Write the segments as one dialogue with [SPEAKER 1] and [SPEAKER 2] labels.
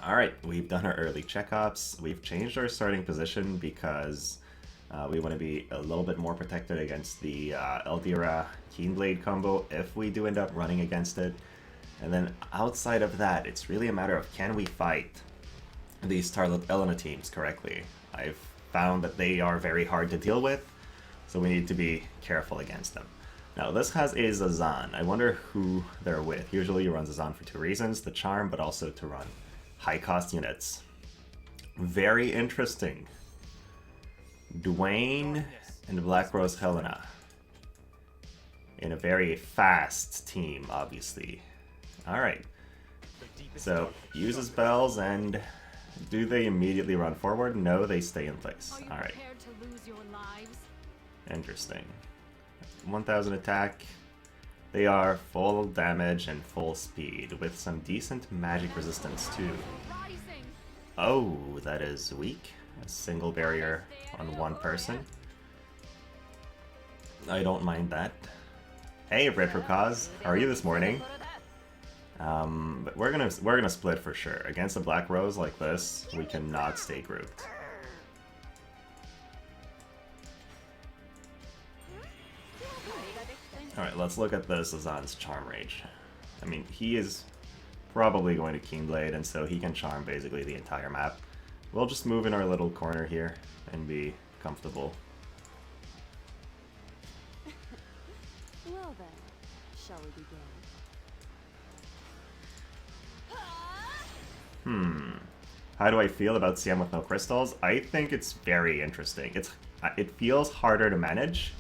[SPEAKER 1] Alright, we've done our early checkups. We've changed our starting position because we want to be a little bit more protected against the Eldira Keenblade combo if we do end up running against it. And then outside of that, it's really a matter of can we fight these Starlit Elena teams correctly. I've found that they are very hard to deal with, so we need to be careful against them. Now this has a Zazan. I wonder who they're with. Usually you run Zazan for two reasons, the charm, but also to run high cost units. Very interesting. Duane and Black Rose Helena. In a very fast team, obviously. Alright. So, uses bells and do they immediately run forward? No, they stay in place. Alright. Interesting. 1000 attack. They are full damage and full speed with some decent magic resistance too. Oh, that is weak. A single barrier on one person. I don't mind that. Hey, Retrocause, how are you this morning? But we're gonna split for sure. Against a Black Rose like this, we cannot stay grouped. Alright, let's look at this Zazan's Charm Rage. I mean, he is probably going to Keenblade, and so he can charm basically the entire map. We'll just move in our little corner here and be comfortable.
[SPEAKER 2] Well then, shall we begin?
[SPEAKER 1] How do I feel about CM with no crystals? I think it's very interesting. It feels harder to manage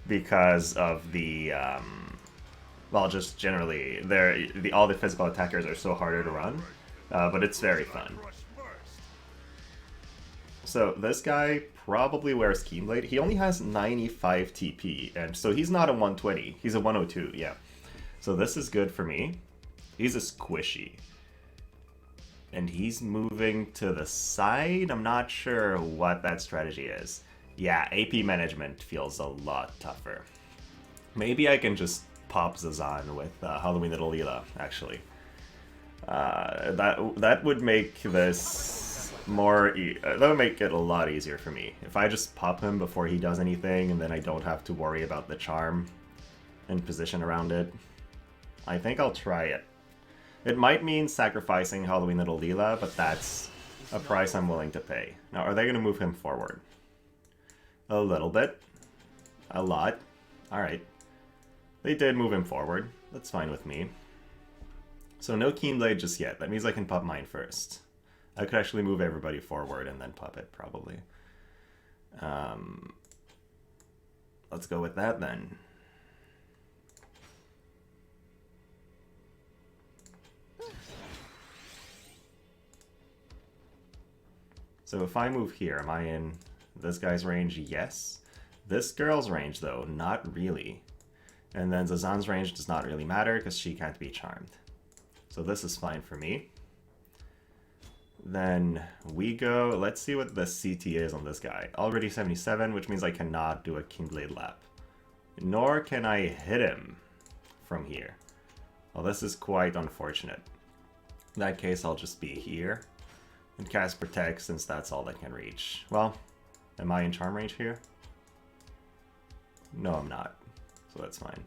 [SPEAKER 1] because of the well, just generally all the physical attackers are so harder to run, but it's very fun. So this guy probably wears Keenblade. He only has 95 TP, and so he's not a 120. He's a 102, yeah. So this is good for me. He's a squishy. And he's moving to the side. I'm not sure what that strategy is. Yeah, AP management feels a lot tougher. Maybe I can just pop Zazan with Halloween Little Leela, actually. That would make this more... that would make it a lot easier for me. If I just pop him before he does anything, and then I don't have to worry about the charm and position around it. I think I'll try it. It might mean sacrificing Halloween Little Leela, but that's a price I'm willing to pay. Now, are they going to move him forward? A little bit. A lot. Alright. They did move him forward. That's fine with me. So no Keenblade just yet. That means I can pop mine first. I could actually move everybody forward and then pop it, probably. Let's go with that then. So if I move here, am I in this guy's range? Yes. This girl's range, though, not really. And then Zazan's range does not really matter because she can't be charmed. So this is fine for me. Then we go, let's see what the CT is on this guy. Already 77, which means I cannot do a Keenblade lap. Nor can I hit him from here. Well, this is quite unfortunate. In that case, I'll just be here and cast Protect since that's all that can reach. Well, am I in charm range here? No, I'm not. So that's fine.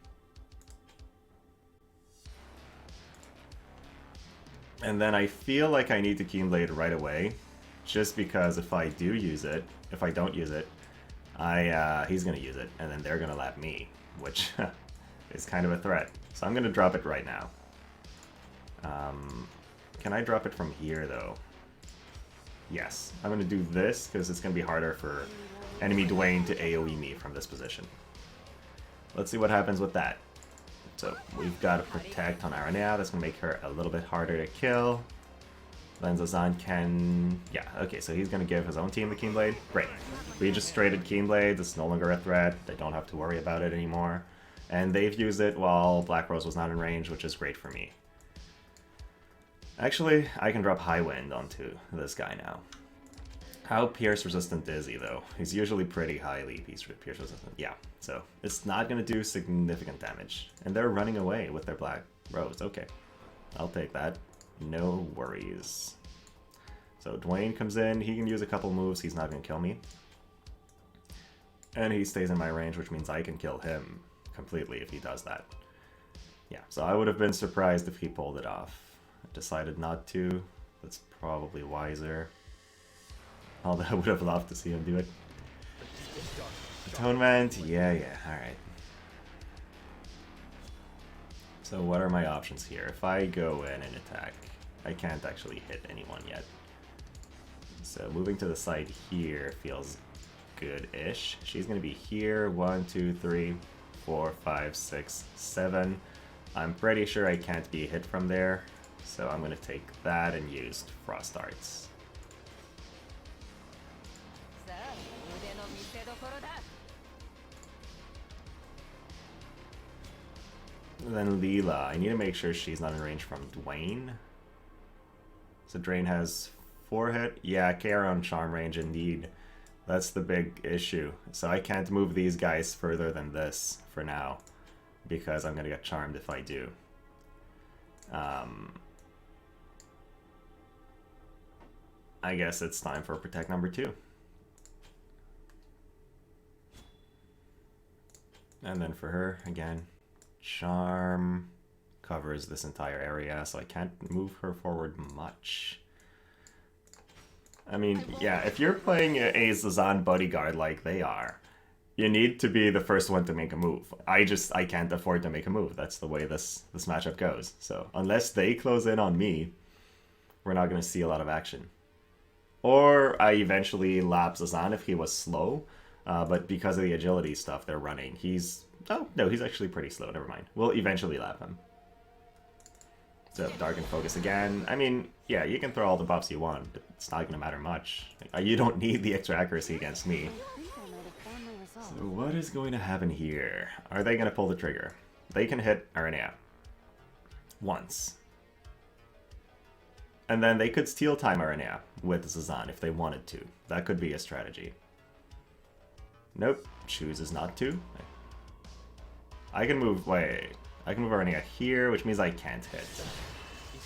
[SPEAKER 1] And then I feel like I need to Keenblade right away, just because if I do use it, if I don't use it, he's gonna use it, and then they're gonna lap me, which is kind of a threat. So I'm gonna drop it right now. Can I drop it from here though? Yes, I'm gonna do this because it's gonna be harder for enemy Duane to AoE me from this position. Let's see what happens with that. So we've got a Protect on Aranea. That's going to make her a little bit harder to kill. Then Zazan can... yeah, okay, so he's going to give his own team the Keenblade. Great. We just traded Keenblade. It's no longer a threat. They don't have to worry about it anymore. And they've used it while Black Rose was not in range, which is great for me. Actually, I can drop High Wind onto this guy now. How pierce resistant is he, though? He's usually pretty highly pierce resistant. Yeah, so it's not going to do significant damage. And they're running away with their Black Rose. Okay, I'll take that. No worries. So Duane comes in, he can use a couple moves, he's not going to kill me. And he stays in my range, which means I can kill him completely if he does that. Yeah, so I would have been surprised if he pulled it off. I decided not to. That's probably wiser. Although I would have loved to see him do it. Atonement, yeah, alright. So what are my options here? If I go in and attack, I can't actually hit anyone yet. So moving to the side here feels good-ish. She's going to be here. 1, 2, 3, 4, 5, 6, 7. I'm pretty sure I can't be hit from there. So I'm going to take that and use Frost Arts. And then Leela, I need to make sure she's not in range from Duane. So Duane has 4 hit. Yeah, KR on charm range indeed. That's the big issue. So I can't move these guys further than this for now, because I'm going to get charmed if I do. I guess it's time for Protect number 2. And then for her, again, Charm covers this entire area, so I can't move her forward much. I mean, yeah, if you're playing a Zazan bodyguard like they are, you need to be the first one to make a move. I can't afford to make a move. That's the way this matchup goes. So unless they close in on me, we're not going to see a lot of action. Or I eventually lap Zazan if he was slow, but because of the agility stuff they're running, oh, no, he's actually pretty slow, never mind. We'll eventually lap him. So, Dark and Focus again. I mean, yeah, you can throw all the buffs you want, but it's not going to matter much. You don't need the extra accuracy against me. So, what is going to happen here? Are they going to pull the trigger? They can hit Aranea. Once. And then they could steal time Aranea with Zazan if they wanted to. That could be a strategy. Nope, chooses not to. I can move, I can move Aranea here, which means I can't hit.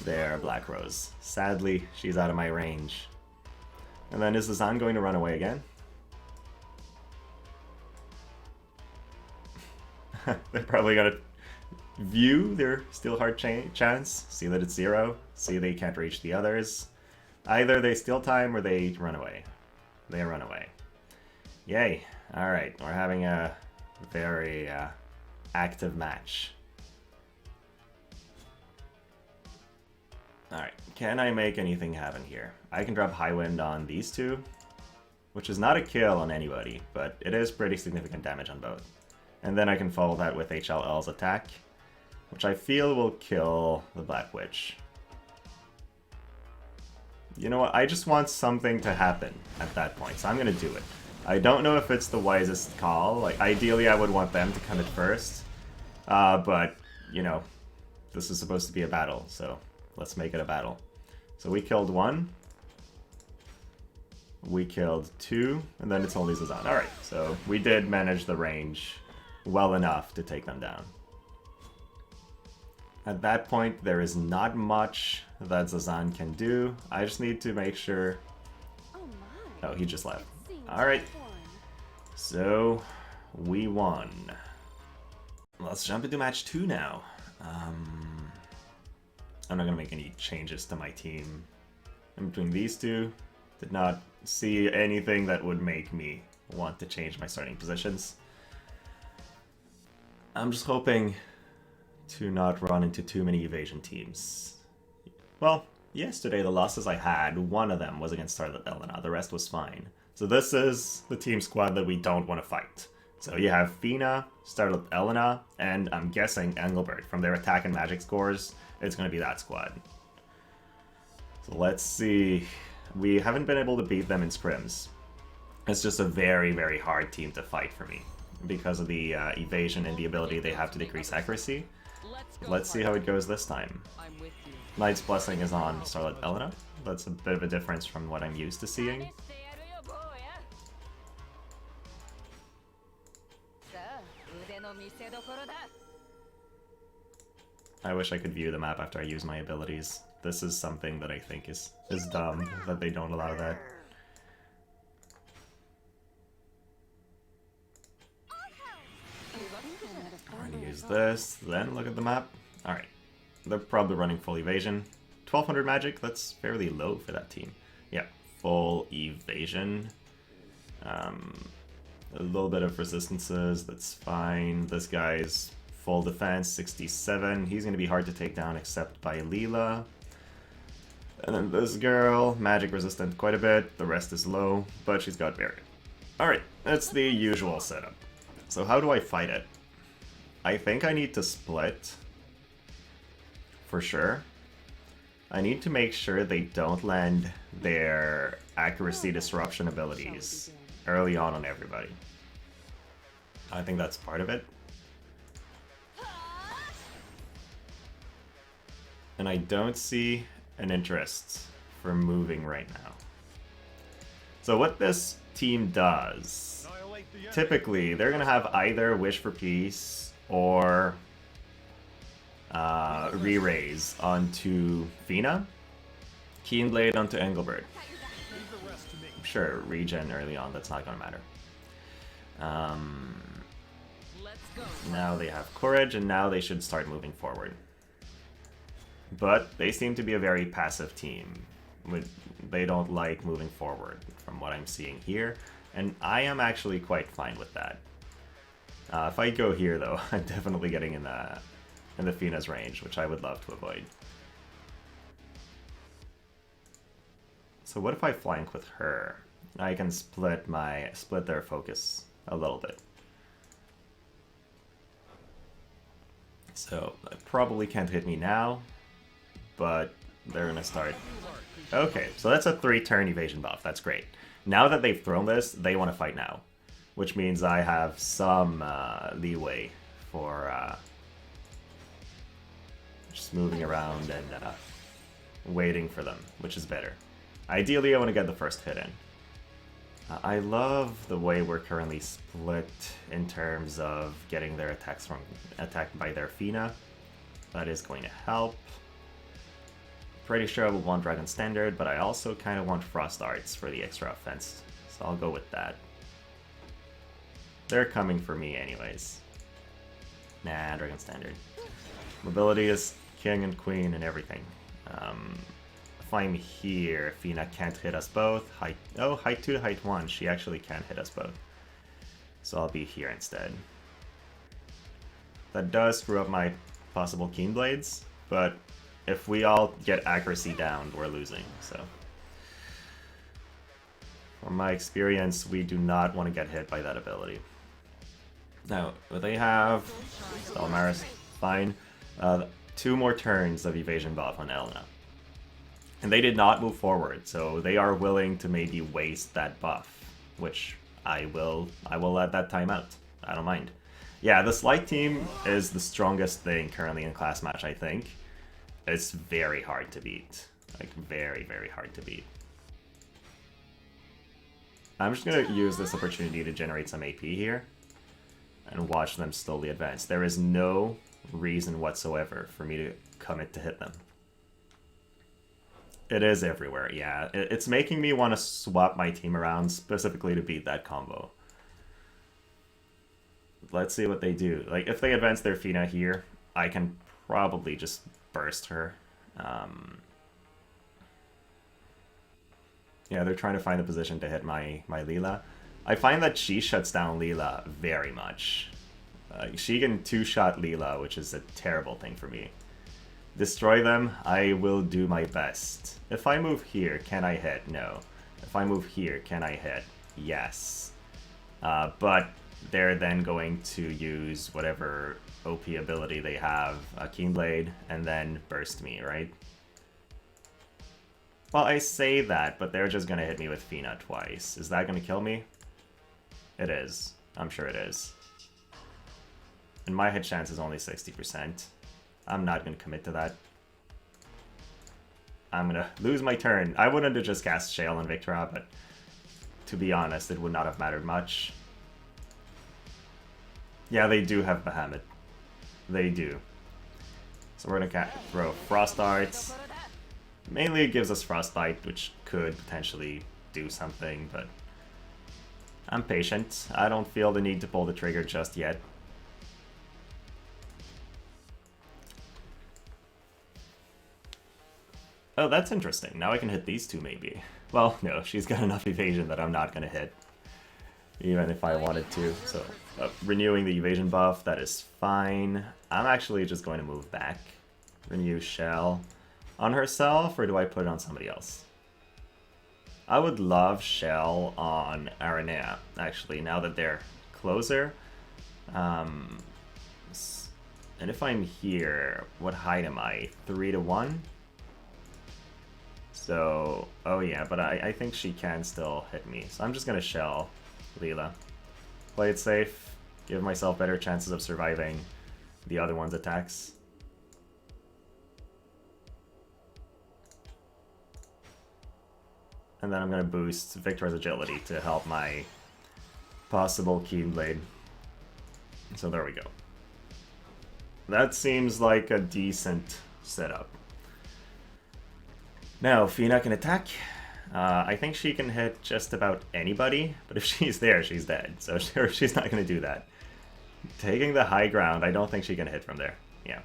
[SPEAKER 1] There, Black Rose. Sadly, she's out of my range. And then is Zazan going to run away again? They're probably going to view their Steal Heart chance, see that it's 0, see they can't reach the others. Either they steal time or they run away. They run away. Yay. Alright, we're having a very active match. Alright, can I make anything happen here? I can drop High Wind on these two, which is not a kill on anybody, but it is pretty significant damage on both. And then I can follow that with HLL's attack, which I feel will kill the Black Witch. You know what, I just want something to happen at that point, so I'm gonna do it. I don't know if it's the wisest call. Like, ideally I would want them to come in first, but, you know, this is supposed to be a battle, so let's make it a battle. So we killed 1, we killed 2, and then it's only Zazan. Alright, so we did manage the range well enough to take them down. At that point, there is not much that Zazan can do. I just need to make sure... Oh, he just left. Alright, so we won. Let's jump into match 2 now. I'm not going to make any changes to my team. In between these two, did not see anything that would make me want to change my starting positions. I'm just hoping to not run into too many evasion teams. Well, yesterday the losses I had, one of them was against Starlit Elena, the rest was fine. So this is the team squad that we don't want to fight. So you have Fina, Starlit Elena, and I'm guessing Engelbert. From their attack and magic scores, it's going to be that squad. So let's see. We haven't been able to beat them in scrims. It's just a very, very hard team to fight for me because of the evasion and the ability they have to decrease accuracy. Let's see how it goes this time. Knight's Blessing is on Starlit Elena. That's a bit of a difference from what I'm used to seeing. I wish I could view the map after I use my abilities. This is something that I think is dumb, that they don't allow that. I'm gonna use this, then look at the map. Alright. They're probably running full evasion. 1200 magic, that's fairly low for that team. Yeah, full evasion. A little bit of resistances, that's fine. This guy's full defense, 67. He's going to be hard to take down except by Leela. And then this girl, magic resistant quite a bit. The rest is low, but she's got barrier. Alright, that's the usual setup. So how do I fight it? I think I need to split. For sure. I need to make sure they don't land their accuracy disruption abilities early on everybody. I think that's part of it. And I don't see an interest for moving right now. So what this team does, typically they're going to have either Wish for Peace or Re-Raise onto Fina, Keenblade onto Engelbert. Sure, regen early on, that's not going to matter. Now they have courage, and now they should start moving forward. But they seem to be a very passive team. They don't like moving forward, from what I'm seeing here. And I am actually quite fine with that. If I go here, though, I'm definitely getting in the Fina's range, which I would love to avoid. So what if I flank with her? I can split their focus a little bit. So they probably can't hit me now, but they're gonna start. Okay, so that's a 3-turn evasion buff. That's great. Now that they've thrown this, they want to fight now, which means I have some leeway for just moving around and waiting for them, which is better. Ideally, I want to get the first hit in. I love the way we're currently split in terms of getting their attacks attacked by their Fina. That is going to help. Pretty sure I will want Dragon Standard, but I also kind of want Frost Arts for the extra offense, so I'll go with that. They're coming for me anyways. Nah, Dragon Standard. Mobility is king and queen and everything. If I'm here, Fina can't hit us both. Height 2 to height 1, she actually can't hit us both. So I'll be here instead. That does screw up my possible Keenblades, but if we all get accuracy down, we're losing, so. From my experience, we do not want to get hit by that ability. Now, what they have, Salmaris, fine. 2 more turns of evasion buff on Elena. And they did not move forward, so they are willing to maybe waste that buff, which I will let that time out. I don't mind. Yeah, the Slight team is the strongest thing currently in class match, I think. It's very hard to beat. Like, very, very hard to beat. I'm just going to use this opportunity to generate some AP here and watch them slowly advance. There is no reason whatsoever for me to commit to hit them. It is everywhere, yeah. It's making me want to swap my team around specifically to beat that combo. Let's see what they do. Like, if they advance their Fina here, I can probably just burst her. Yeah, they're trying to find a position to hit my Leela. I find that she shuts down Leela very much. She can 2-shot Leela, which is a terrible thing for me. Destroy them, I will do my best. If I move here, can I hit? No. If I move here, can I hit? Yes. But they're then going to use whatever OP ability they have, Keenblade, and then burst me, right? Well, I say that, but they're just going to hit me with Fina twice. Is that going to kill me? It is. I'm sure it is. And my hit chance is only 60%. I'm not going to commit to that. I'm going to lose my turn. I wouldn't have just cast Shale on Victra, but to be honest, it would not have mattered much. Yeah, they do have Bahamut. They do. So we're going to throw Frost Arts. Mainly it gives us Frostbite, which could potentially do something, but I'm patient. I don't feel the need to pull the trigger just yet. Oh, that's interesting. Now I can hit these two, maybe. Well, no, she's got enough evasion that I'm not going to hit, even if I wanted to. So, renewing the evasion buff, that is fine. I'm actually just going to move back. Renew Shell on herself, or do I put it on somebody else? I would love Shell on Aranea, actually, now that they're closer. And if I'm here, what height am I? 3 to 1? So, oh yeah, but I think she can still hit me. So I'm just gonna Shell Leela. Play it safe, give myself better chances of surviving the other one's attacks. And then I'm gonna boost Victor's agility to help my possible Keyblade. So there we go. That seems like a decent setup. Now, Fina can attack. I think she can hit just about anybody, but if she's there, she's dead. So she's not going to do that. Taking the high ground, I don't think she can hit from there. Yeah.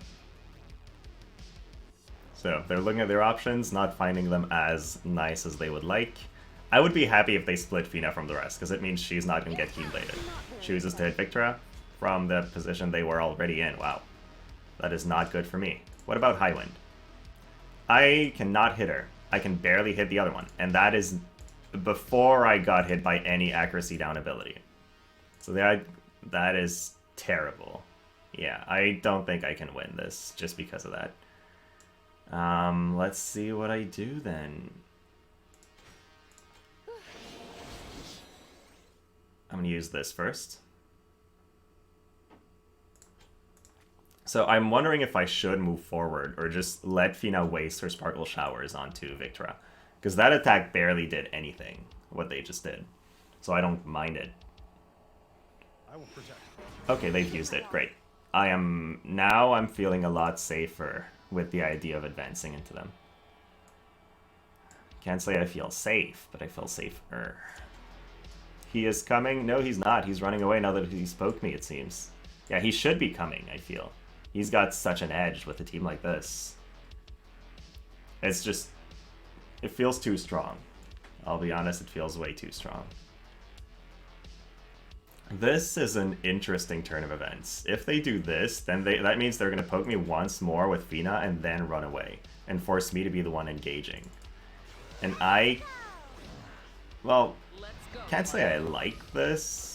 [SPEAKER 1] So they're looking at their options, not finding them as nice as they would like. I would be happy if they split Fina from the rest, because it means she's not going to get Keybladed. Chooses to hit Victra from the position they were already in. Wow. That is not good for me. What about High Wind? I cannot hit her. I can barely hit the other one. And that is before I got hit by any accuracy down ability. So that is terrible. Yeah, I don't think I can win this just because of that. Let's see what I do then. I'm going to use this first. So I'm wondering if I should move forward or just let Fina waste her Sparkle Showers onto Victra. Because that attack barely did anything, what they just did. So I don't mind it.
[SPEAKER 3] I will protect.
[SPEAKER 1] Okay, they've used it. Great. I'm feeling a lot safer with the idea of advancing into them. Can't say I feel safe, but I feel safer. He is coming? No, he's not. He's running away now that he spoke me, it seems. Yeah, he should be coming, I feel. He's got such an edge with a team like this. It's just... it feels too strong. I'll be honest, it feels way too strong. This is an interesting turn of events. If they do this, then that means they're going to poke me once more with Fina and then run away. And force me to be the one engaging. And well, can't say I like this.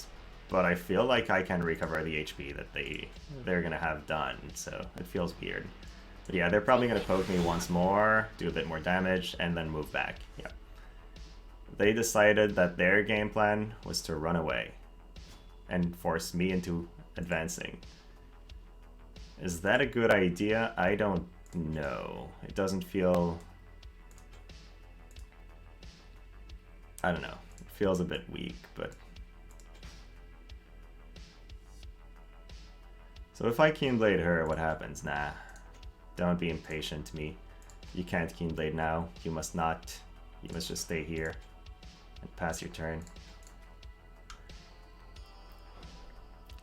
[SPEAKER 1] But I feel like I can recover the HP that they're going to have done, so it feels weird. But yeah, they're probably going to poke me once more, do a bit more damage, and then move back. Yeah. They decided that their game plan was to run away and force me into advancing. Is that a good idea? I don't know. It doesn't feel... I don't know. It feels a bit weak, but... So if I Keyblade her, what happens? Nah. Don't be impatient, me. You can't Keyblade now. You must not. You must just stay here and pass your turn.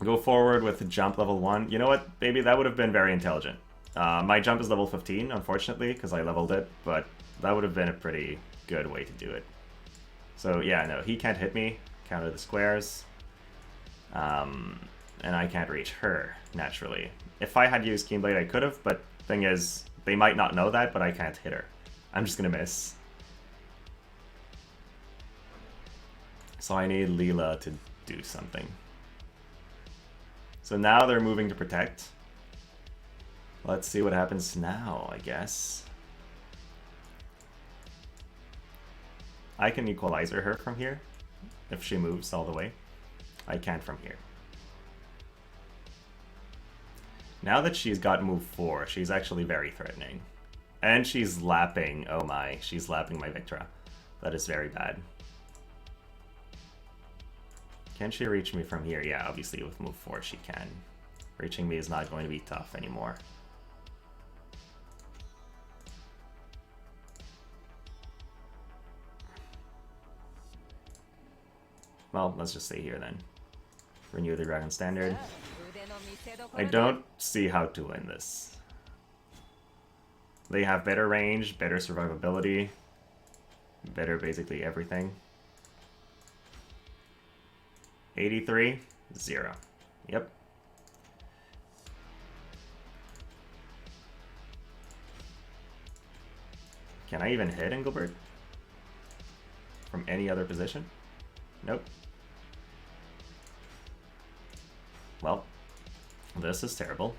[SPEAKER 1] Go forward with jump level 1. You know what, baby? That would have been very intelligent. My jump is level 15, unfortunately, because I leveled it, but that would have been a pretty good way to do it. So yeah, no, he can't hit me. Counter the squares. And I can't reach her, naturally. If I had used Keyblade, I could have, but thing is, they might not know that, but I can't hit her. I'm just gonna miss. So I need Leela to do something. So now they're moving to protect. Let's see what happens now, I guess. I can equalizer her from here, if she moves all the way. I can't from here. Now that she's got move 4, she's actually very threatening. And she's lapping, oh my, she's lapping my Victra. That is very bad. Can she reach me from here? Yeah, obviously with move 4 she can. Reaching me is not going to be tough anymore. well, let's just stay here then. Renew the Dragon Standard. I don't see how to win this. They have better range, better survivability, better basically everything. 83, 0. Yep. Can I even hit Engelbert? From any other position? Nope. Well, this is terrible.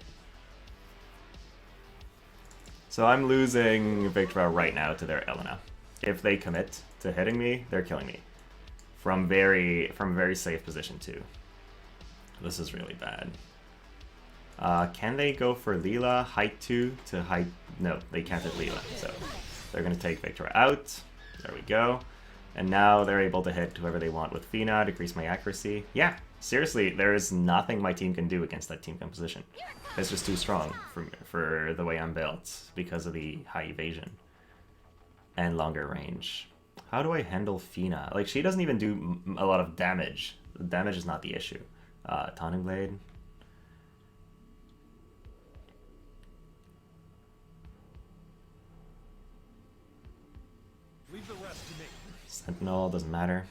[SPEAKER 1] So I'm losing Victra right now to their Elena. If they commit to hitting me, they're killing me. From very safe position too. This is really bad. Can they go for Leela, height 2 to height... No, they can't hit Leela, so they're going to take Victra out. There we go. And now they're able to hit whoever they want with Fina, decrease my accuracy. Yeah, seriously, there is nothing my team can do against that team composition. It's just too strong for the way I'm built because of the high evasion and longer range. How do I handle Fina? Like, she doesn't even do a lot of damage. The damage is not the issue. Taunting Blade.
[SPEAKER 3] Leave the rest to me.
[SPEAKER 1] Sentinel, doesn't matter.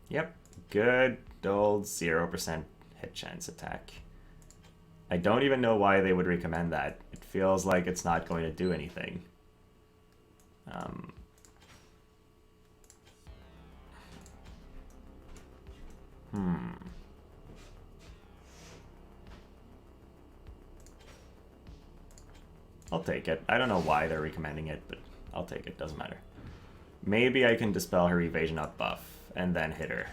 [SPEAKER 1] Yep, good old 0% hit chance attack. I don't even know why they would recommend that. It feels like it's not going to do anything. I'll take it. I don't know why they're recommending it, but I'll take it. Doesn't matter. Maybe I can dispel her evasion up buff and then hit her.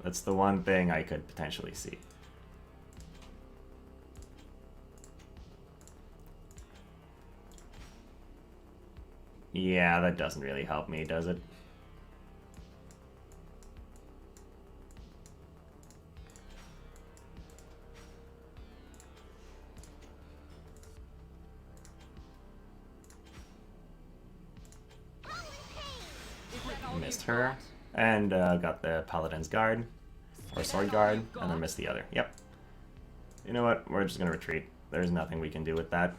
[SPEAKER 1] That's the one thing I could potentially see. Yeah, that doesn't really help me, does it? Missed her, and got the Paladin's Guard, or Sword Guard, and then missed the other. Yep. You know what? We're just gonna retreat. There's nothing we can do with that.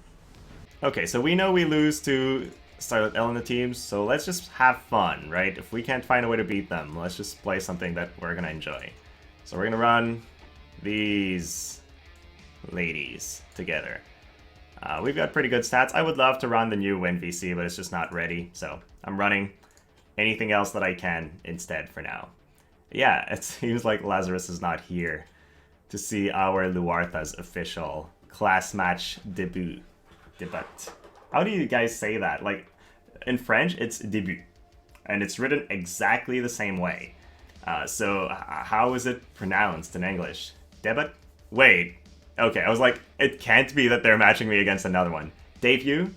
[SPEAKER 1] Okay, so we know we lose to Starlit Elena teams, so let's just have fun, right? If we can't find a way to beat them, let's just play something that we're gonna enjoy. So we're gonna run these ladies together. We've got pretty good stats. I would love to run the new Win VC, but it's just not ready, so I'm running anything else that I can instead for now. Yeah, it seems like Lazarus is not here to see our Luartha's official class match debut. How do you guys say that? Like, in French, it's début, and it's written exactly the same way. So how is it pronounced in English? Debut? Wait. Okay, I was like, it can't be that they're matching me against another one. Debut?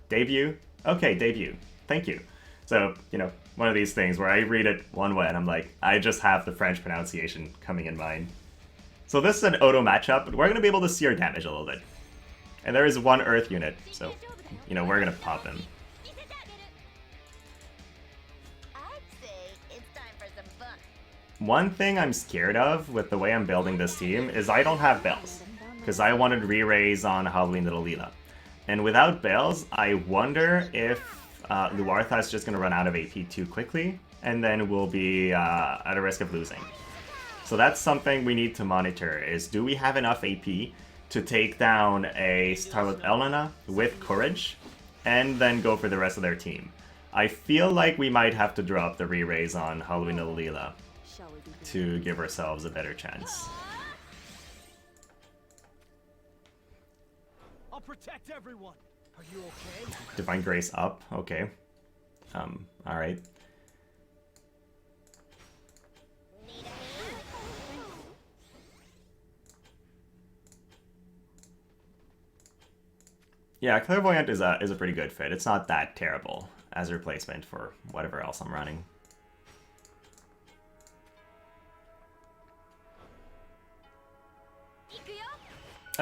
[SPEAKER 1] Debut? Okay, debut. Thank you. So, you know, one of these things where I read it one way and I'm like, I just have the French pronunciation coming in mind. So this is an auto matchup, but we're going to be able to see our damage a little bit. And there is one Earth unit, so, you know, we're going to pop him. One thing I'm scared of with the way I'm building this team is I don't have bells, because I wanted re-raise on Halloween Little Leela. And without bells, I wonder if Luartha is just going to run out of AP too quickly, and then we'll be at a risk of losing. So that's something we need to monitor, is do we have enough AP to take down a Starlit Elena with Courage, and then go for the rest of their team. I feel like we might have to drop the re-raise on Halloween Little Leela to give ourselves a better chance.
[SPEAKER 3] I'll protect everyone. Are you okay?
[SPEAKER 1] Divine Grace up, okay. Alright. Yeah, Clairvoyant is a pretty good fit. It's not that terrible as a replacement for whatever else I'm running.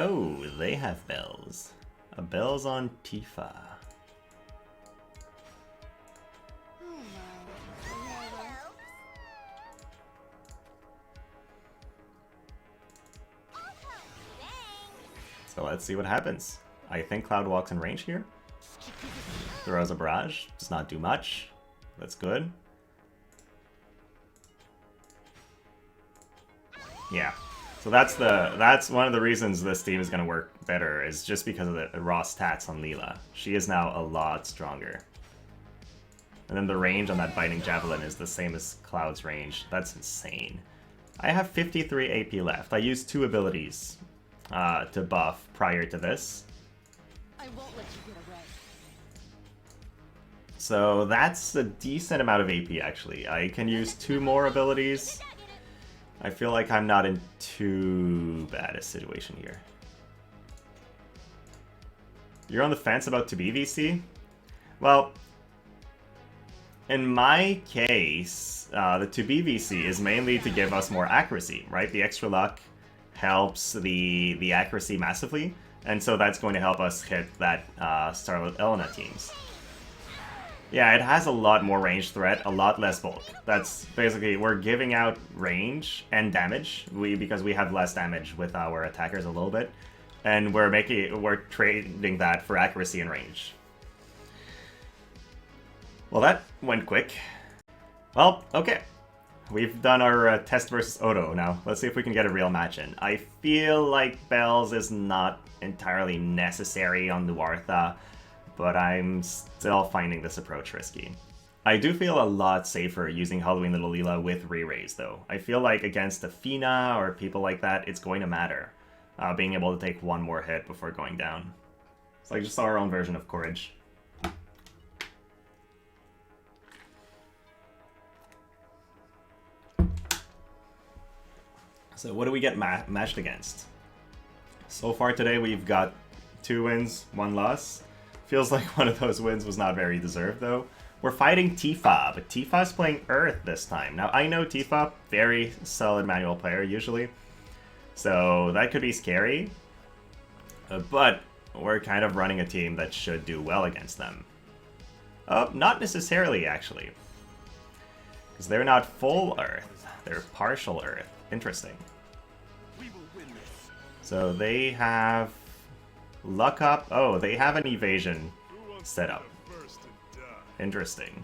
[SPEAKER 1] Oh, they have bells. A bells on Tifa. So let's see what happens. I think Cloud walks in range here. Throws a barrage. Does not do much. That's good. Yeah. So that's one of the reasons this team is going to work better, is just because of the raw stats on Leela. She is now a lot stronger. And then the range on that Biting Javelin is the same as Cloud's range. That's insane. I have 53 AP left. I used 2 abilities to buff prior to this.
[SPEAKER 2] I won't let you get away.
[SPEAKER 1] So that's a decent amount of AP, actually. I can use 2 more abilities. I feel like I'm not in too bad a situation here. You're on the fence about to be VC? Well, in my case, the to be VC is mainly to give us more accuracy, right? The extra luck helps the accuracy massively, and so that's going to help us hit that Starlit Elena teams. Yeah, it has a lot more range threat, a lot less bulk. That's basically, we're giving out range and damage, because we have less damage with our attackers a little bit, and we're trading that for accuracy and range. Well, that went quick. Well, okay. We've done our test versus Odo now. Let's see if we can get a real match in. I feel like Bells is not entirely necessary on Luartha, but I'm still finding this approach risky. I do feel a lot safer using Halloween Little Leela with re-raise, though. I feel like against a Fina or people like that, it's going to matter. Being able to take 1 more hit before going down. It's like just our own version of Courage. So what do we get matched against? So far today we've got 2 wins, 1 loss. Feels like one of those wins was not very deserved though. We're fighting Tifa, but Tifa's playing Earth this time. Now I know Tifa, very solid manual player usually, so that could be scary. But we're kind of running a team that should do well against them. Not necessarily actually, because they're not full Earth, they're partial Earth. Interesting. So they have luck up. Oh, they have an evasion set up. Interesting.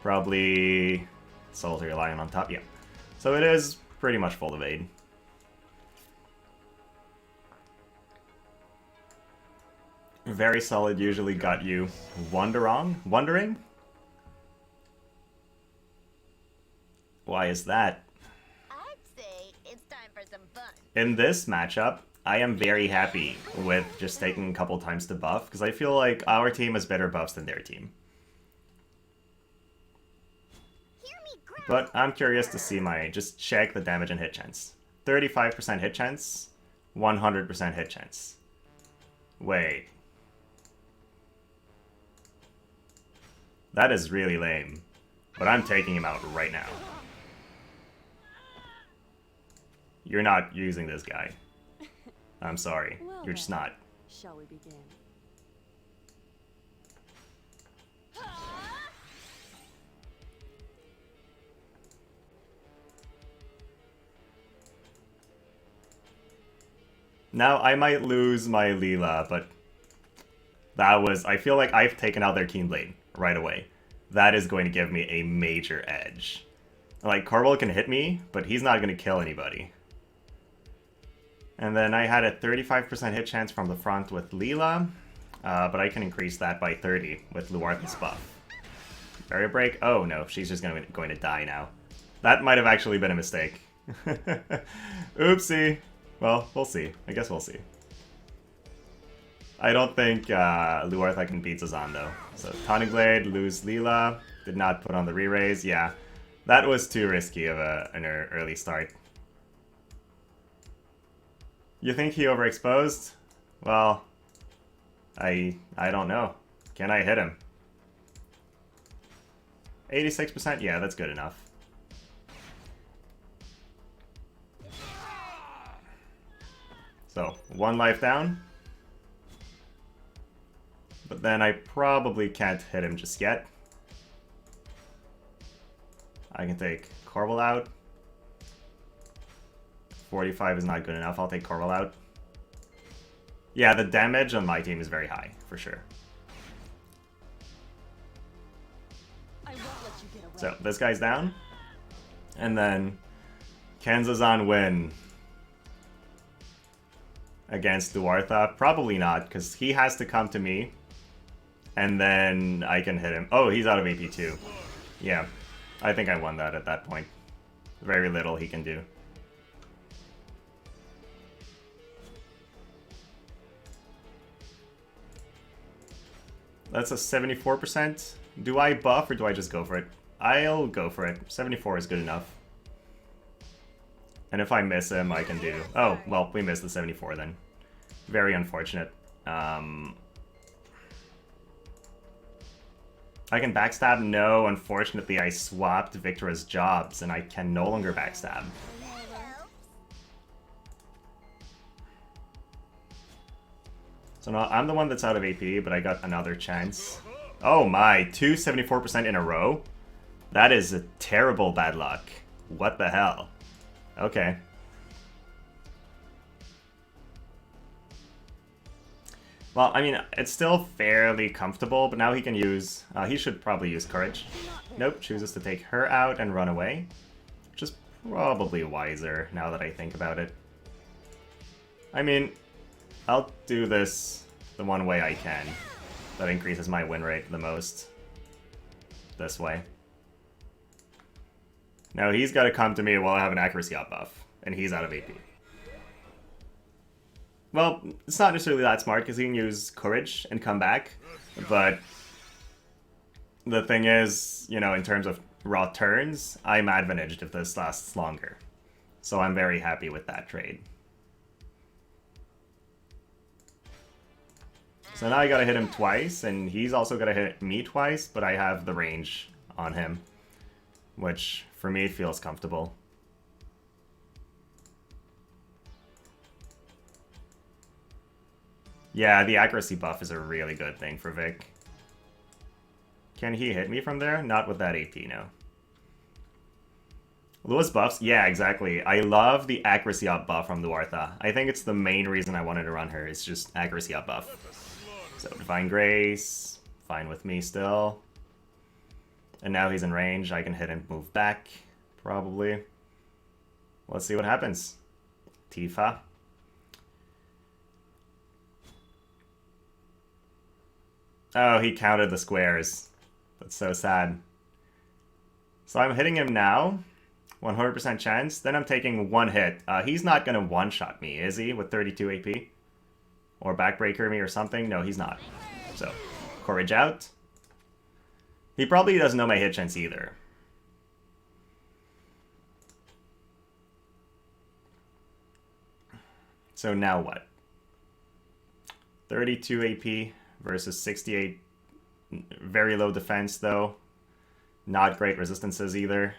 [SPEAKER 1] Probably Solitary Lion on top. Yeah. So it is pretty much full evade. Very solid usually got you wondering? Why is that?
[SPEAKER 4] I'd say it's time for some fun.
[SPEAKER 1] In this matchup, I am very happy with just taking a couple times to buff, because I feel like our team has better buffs than their team. But I'm curious to see just check the damage and hit chance. 35% hit chance, 100% hit chance. Wait. That is really lame, but I'm taking him out right now. You're not using this guy. I'm sorry.
[SPEAKER 2] Well,
[SPEAKER 1] You're just not.
[SPEAKER 2] Shall we begin?
[SPEAKER 1] Now, I might lose my Leela, but that was... I feel like I've taken out their Keenblade right away. That is going to give me a major edge. Like, Corwell can hit me, but he's not going to kill anybody. And then I had a 35% hit chance from the front with Leela, but I can increase that by 30 with Luartha's buff. Barrier break? Oh no, she's just going to die now. That might have actually been a mistake. Oopsie. Well, we'll see. I guess we'll see. I don't think Luartha can beat Zazan though. So Tonic Blade, lose Leela, did not put on the re-raise. Yeah, that was too risky of an early start. You think he overexposed? Well, I don't know. Can I hit him? 86%? Yeah, that's good enough. So, 1 life down. But then I probably can't hit him just yet. I can take Corwell out. 45 is not good enough. I'll take Corwell out. Yeah, the damage on my team is very high, for sure.
[SPEAKER 2] I won't let you get away.
[SPEAKER 1] So, this guy's down. And then, can Zazan win against Luartha? Probably not, because he has to come to me. And then I can hit him. Oh, he's out of AP too. Yeah, I think I won that at that point. Very little he can do. That's a 74%. Do I buff or do I just go for it? I'll go for it. 74 is good enough. And if I miss him, I can do... Oh, well, we missed the 74 then. Very unfortunate. I can backstab? No, unfortunately I swapped Victora's jobs and I can no longer backstab. So now I'm the one that's out of AP, but I got another chance. Oh my, 274% in a row? That is a terrible bad luck. What the hell? Okay. Well, I mean, it's still fairly comfortable, but now he can use... he should probably use Courage. Nope, chooses to take her out and run away. Which is probably wiser, now that I think about it. I mean, I'll do this the one way I can. That increases my win rate the most. This way. Now he's got to come to me while I have an accuracy up buff. And he's out of AP. Well, it's not necessarily that smart because he can use Courage and come back. But the thing is, you know, in terms of raw turns, I'm advantaged if this lasts longer. So I'm very happy with that trade. So now I gotta hit him twice, and he's also gotta hit me twice, but I have the range on him. Which, for me, feels comfortable. Yeah, the accuracy buff is a really good thing for Vic. Can he hit me from there? Not with that AP, no. Lewis buffs? Yeah, exactly. I love the accuracy up buff from Luartha. I think it's the main reason I wanted to run her, is just accuracy up buff. So, Divine Grace, fine with me still. And now he's in range, I can hit and move back, probably. Let's see what happens. Tifa. Oh, he counted the squares. That's so sad. So I'm hitting him now. 100% chance. Then I'm taking one hit. He's not going to one-shot me, is he? With 32 AP? Or backbreaker me or something? No, he's not. So, Courage out. He probably doesn't know my hit chance either. So now what? 32 AP versus 68. Very low defense, though. Not great resistances either.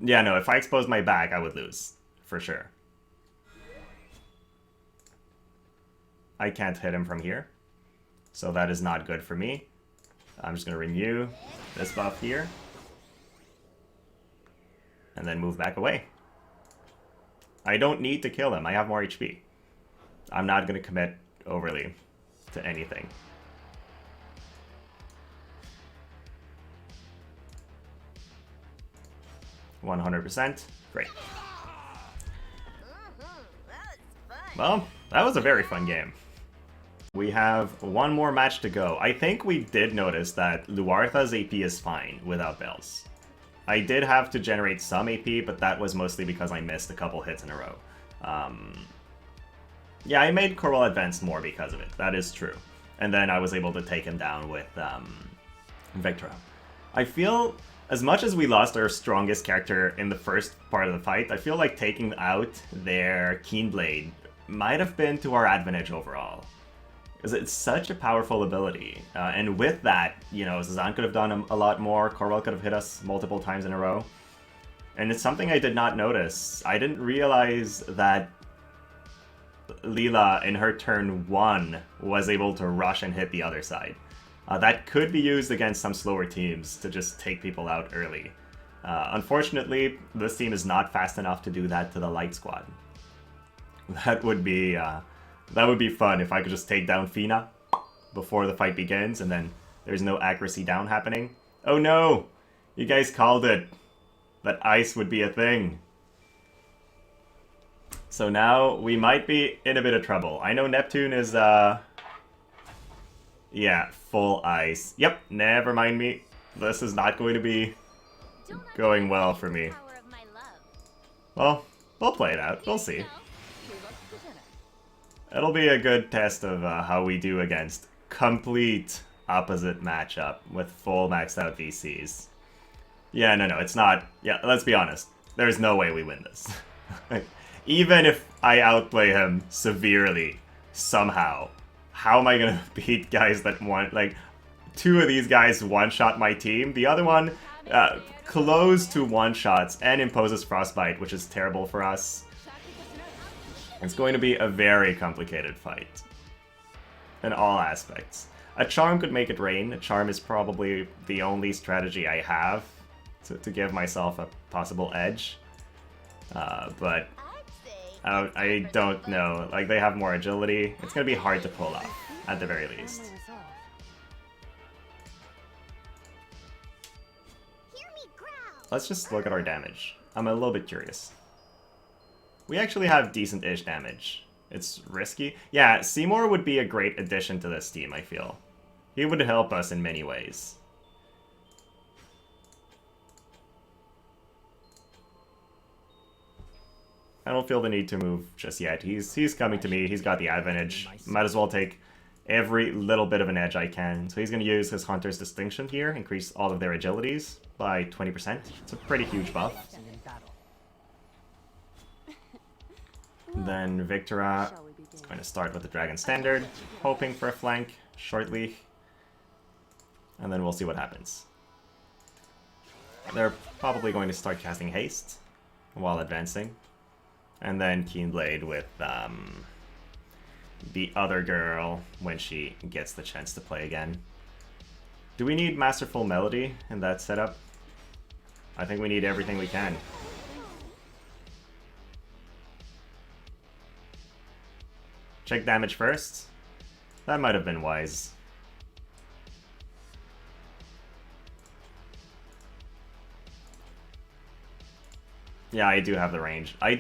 [SPEAKER 1] Yeah, no, if I exposed my back, I would lose. For sure. I can't hit him from here. So that is not good for me. I'm just going to renew this buff here. And then move back away. I don't need to kill him. I have more HP. I'm not going to commit overly to anything. %. Great. Well, that was a very fun game. We have one more match to go. I think we did notice that Luartha's AP is fine without bells. I did have to generate some AP, but that was mostly because I missed a couple hits in a row. Yeah, I made Corwell advance more because of it. That is true. And then I was able to take him down with Victora. I feel, as much as we lost our strongest character in the first part of the fight, I feel like taking out their Keenblade might have been to our advantage overall. Because it's such a powerful ability. And with that, you know, Zazan could have done a lot more. Corwell could have hit us multiple times in a row. And it's something I did not notice. I didn't realize that Leela, in her turn 1, was able to rush and hit the other side. That could be used against some slower teams to just take people out early. Unfortunately, this team is not fast enough to do that to the light squad. That would be fun if I could just take down Fina before the fight begins, and then there's no accuracy down happening. Oh no! You guys called it. That ice would be a thing. So now we might be in a bit of trouble. I know Neptune is, yeah, full ice. Yep, never mind me. This is not going to be going well for me. Well, we'll play it out. We'll see. It'll be a good test of how we do against complete opposite matchup with full maxed out VCs. Yeah, no, it's not. Yeah, let's be honest. There's no way we win this. Even if I outplay him severely, somehow, how am I gonna beat guys that want, like, 2 of these guys one-shot my team, the other one close to one-shots and imposes Frostbite, which is terrible for us. It's going to be a very complicated fight in all aspects. A charm could make it rain. A charm is probably the only strategy I have to give myself a possible edge. But I don't know. Like, they have more agility. It's going to be hard to pull off, at the very least. Let's just look at our damage. I'm a little bit curious. We actually have decent-ish damage. It's risky. Yeah, Seymour would be a great addition to this team, I feel. He would help us in many ways. I don't feel the need to move just yet. He's coming to me. He's got the advantage. Might as well take every little bit of an edge I can. So he's going to use his Hunter's Distinction here, increase all of their agilities by 20%. It's a pretty huge buff. Then Victora is going to start with the Dragon Standard, hoping for a flank shortly. And then we'll see what happens. They're probably going to start casting Haste while advancing. And then Keenblade with the other girl when she gets the chance to play again. Do we need Masterful Melody in that setup? I think we need everything we can. Check damage first. That might have been wise. Yeah, I do have the range. I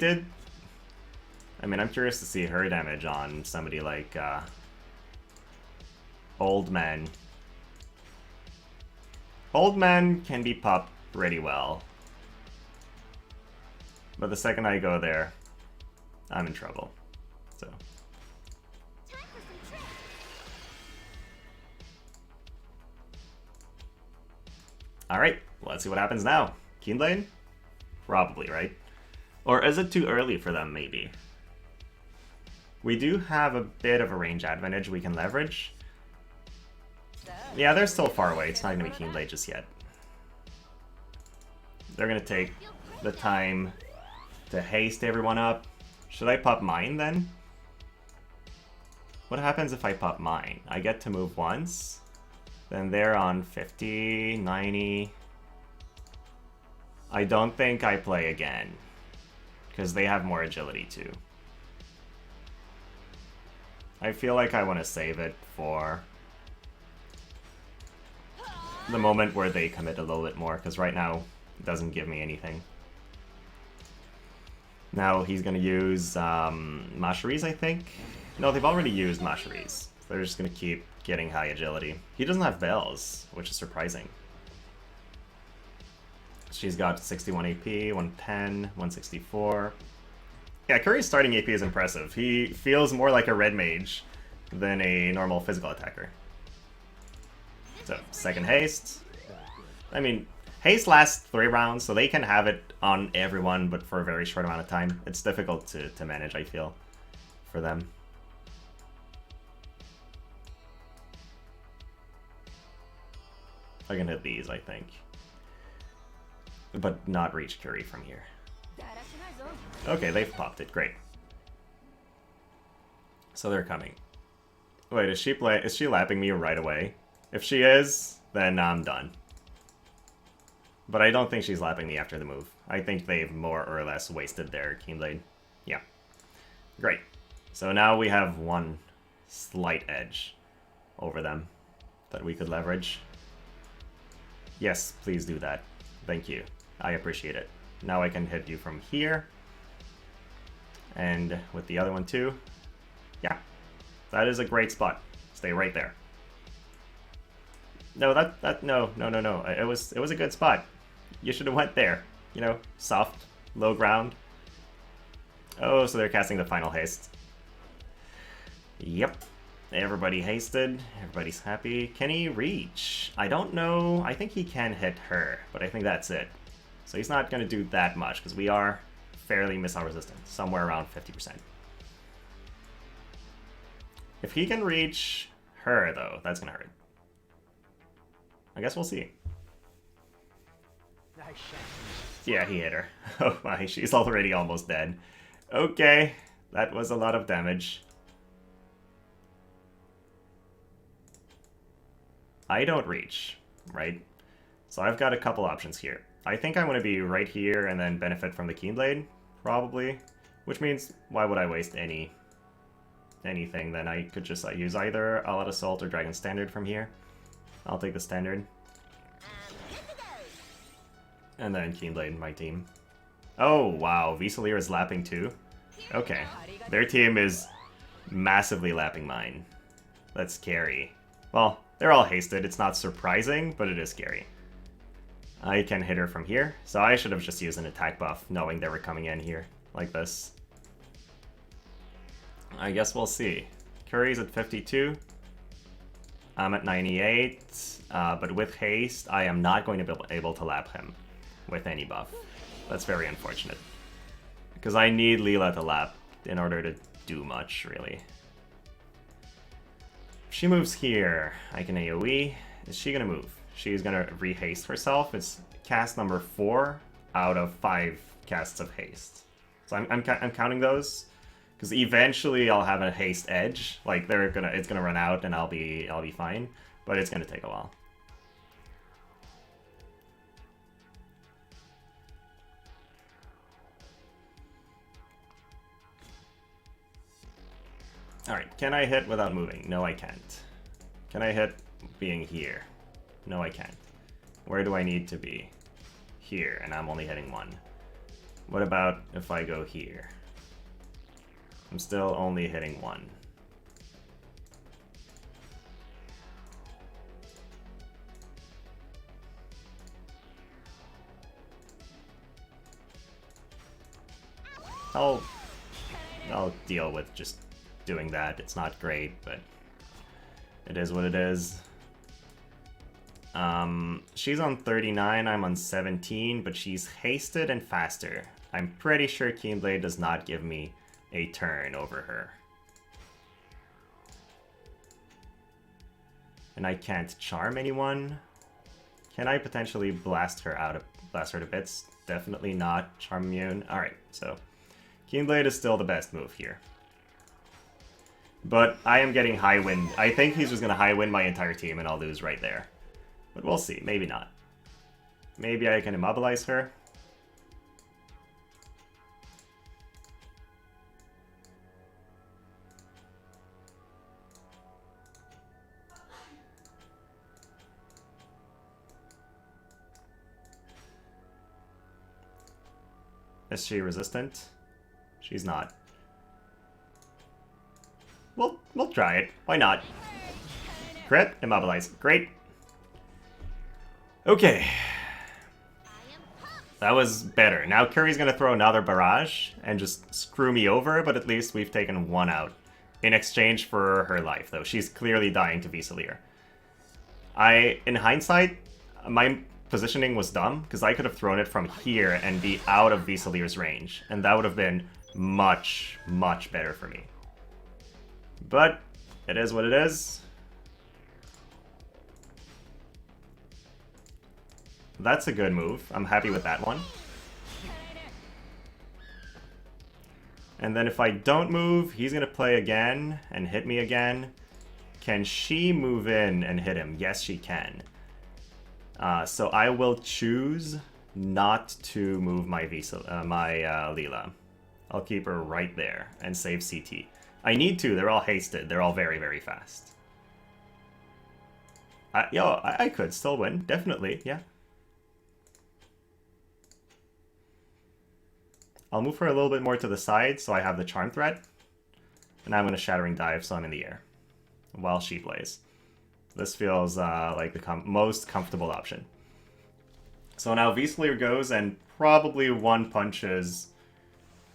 [SPEAKER 1] mean, I'm curious to see her damage on somebody like Old Man. Old Man can be popped pretty well. But the second I go there, I'm in trouble. So. Alright, let's see what happens now. Keenblade? Probably, right? Or is it too early for them, maybe? We do have a bit of a range advantage we can leverage. Yeah, they're still far away. It's not going to be Keenblade just yet. They're going to take the time to haste everyone up. Should I pop mine, then? What happens if I pop mine? I get to move once. Then they're on 50, 90... I don't think I play again, because they have more agility too. I feel like I want to save it for the moment where they commit a little bit more, because right now it doesn't give me anything. Now he's going to use Masheries, I think? No, they've already used Masheries. They're just going to keep getting high agility. He doesn't have bells, which is surprising. She's got 61 AP, 110, 164. Yeah, Khury's starting AP is impressive. He feels more like a red mage than a normal physical attacker. So, second haste. I mean, haste lasts 3 rounds, so they can have it on everyone, but for a very short amount of time. It's difficult to manage, I feel, for them. I can hit these, I think. But not reach Khury from here. Okay, they've popped it. Great. So they're coming. Wait, is she lapping me right away? If she is, then I'm done. But I don't think she's lapping me after the move. I think they've more or less wasted their Keenblade. Yeah. Great. So now we have one slight edge over them that we could leverage. Yes, please do that. Thank you. I appreciate it. Now I can hit you from here. And with the other one too. Yeah. That is a great spot. Stay right there. No, no. It was a good spot. You should have went there. You know, soft, low ground. Oh, so they're casting the final haste. Yep. Everybody hasted. Everybody's happy. Can he reach? I don't know. I think he can hit her, but I think that's it. So he's not going to do that much, because we are fairly missile resistant. Somewhere around 50%. If he can reach her, though, that's going to hurt. I guess we'll see.
[SPEAKER 3] Nice shot.
[SPEAKER 1] Yeah, he hit her. Oh my, she's already almost dead. Okay, that was a lot of damage. I don't reach, right? So I've got a couple options here. I think I want to be right here and then benefit from the Keyblade, probably. Which means, why would I waste anything? Then I could just use either All Out Assault or Dragon Standard from here. I'll take the Standard. And then Keyblade, my team. Oh, wow. Salire is lapping too? Okay. Their team is massively lapping mine. That's scary. Well, they're all hasted. It's not surprising, but it is scary. I can hit her from here, so I should have just used an attack buff, knowing they were coming in here, like this. I guess we'll see. Khury's at 52. I'm at 98, but with haste, I am not going to be able to lap him with any buff. That's very unfortunate. Because I need Leela to lap in order to do much, really. If she moves here, I can AoE. Is she going to move? She's going to rehaste herself. It's cast number 4 out of 5 casts of haste. So I'm counting those. Because eventually I'll have a haste edge. Like it's gonna run out and I'll be fine. But it's gonna take a while. Alright, can I hit without moving? No, I can't. Can I hit being here? No, I can't. Where do I need to be? Here, and I'm only hitting 1. What about if I go here? I'm still only hitting 1. I'll deal with just doing that. It's not great, but it is what it is. She's on 39, I'm on 17, but she's hasted and faster. I'm pretty sure Keyblade does not give me a turn over her. And I can't charm anyone. Can I potentially blast her to bits? Definitely not charm immune. Alright, so Keyblade is still the best move here. But I am getting high wind. I think he's just gonna high wind my entire team and I'll lose right there. But we'll see, maybe not. Maybe I can immobilize her. Is she resistant? She's not. We'll try it. Why not? Crit, immobilize. Great. Okay. That was better. Now Khury's gonna throw another barrage and just screw me over, but at least we've taken 1 out. In exchange for her life, though. She's clearly dying to Salire. In hindsight, my positioning was dumb, because I could have thrown it from here and be out of Salire's range, and that would have been much, much better for me. But it is what it is. That's a good move. I'm happy with that one. And then if I don't move, he's going to play again and hit me again. Can she move in and hit him? Yes, she can. So I will choose not to move my Leela. I'll keep her right there and save CT. I need to. They're all hasted. They're all very, very fast. I could still win. Definitely, yeah. I'll move her a little bit more to the side so I have the charm threat. And I'm going to Shattering Dive so I'm in the air while she plays. This feels like the most comfortable option. So now V-Salire goes and probably one punches...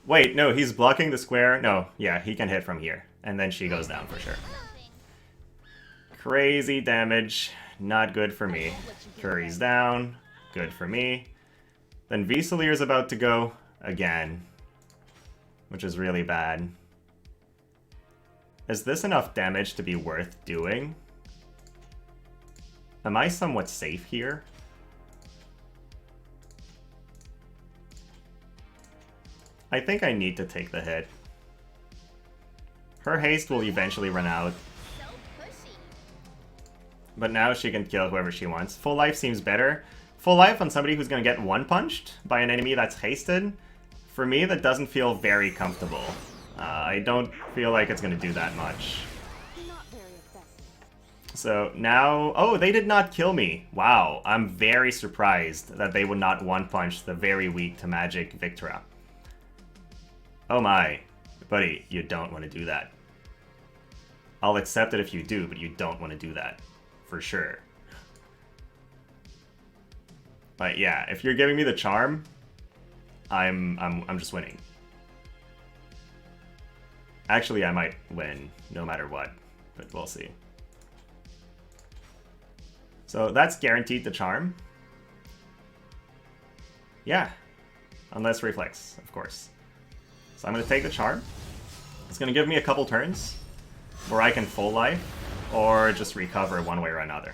[SPEAKER 1] Wait, no, he's blocking the square. No, yeah, he can hit from here. And then she goes down for sure. Crazy damage. Not good for me. Khury's down. Good for me. Then V-Salire's about to go again. Which is really bad. Is this enough damage to be worth doing? Am I somewhat safe here? I think I need to take the hit. Her haste will eventually run out. But now she can kill whoever she wants. Full life seems better. Full life on somebody who's going to get one punched by an enemy that's hasted. For me, that doesn't feel very comfortable. I don't feel like it's going to do that much. So now... Oh, they did not kill me. Wow, I'm very surprised that they would not one-punch the very weak to magic Victra. Oh my. Buddy, you don't want to do that. I'll accept it if you do, but you don't want to do that. For sure. But yeah, if you're giving me the charm, I'm just winning. Actually, I might win no matter what, but we'll see. So that's guaranteed the charm. Yeah. Unless reflex, of course. So I'm going to take the charm. It's going to give me a couple turns where I can full life or just recover one way or another.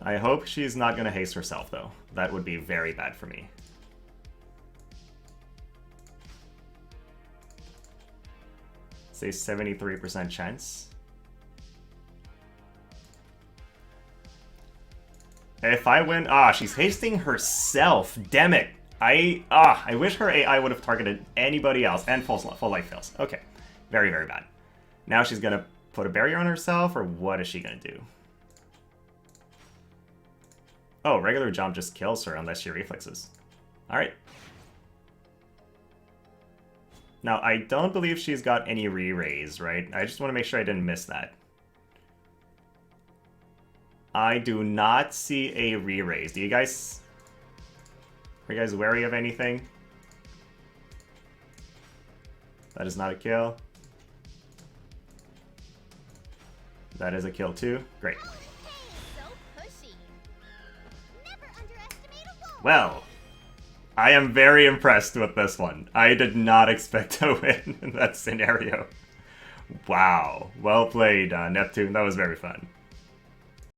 [SPEAKER 1] I hope she's not going to haste herself, though. That would be very bad for me. Say 73% chance. If I win... Ah, she's hasting herself. Damn it. I wish her AI would have targeted anybody else. And full life fails. Okay. Very, very bad. Now she's going to put a barrier on herself, or what is she going to do? Oh, regular jump just kills her unless she reflexes. Alright. Now, I don't believe she's got any re-raise, right? I just want to make sure I didn't miss that. I do not see a re-raise. Do you guys... Are you guys wary of anything? That is not a kill. That is a kill too. Great. Well, I am very impressed with this one. I did not expect to win in that scenario. Wow. Well played, Neptune. That was very fun.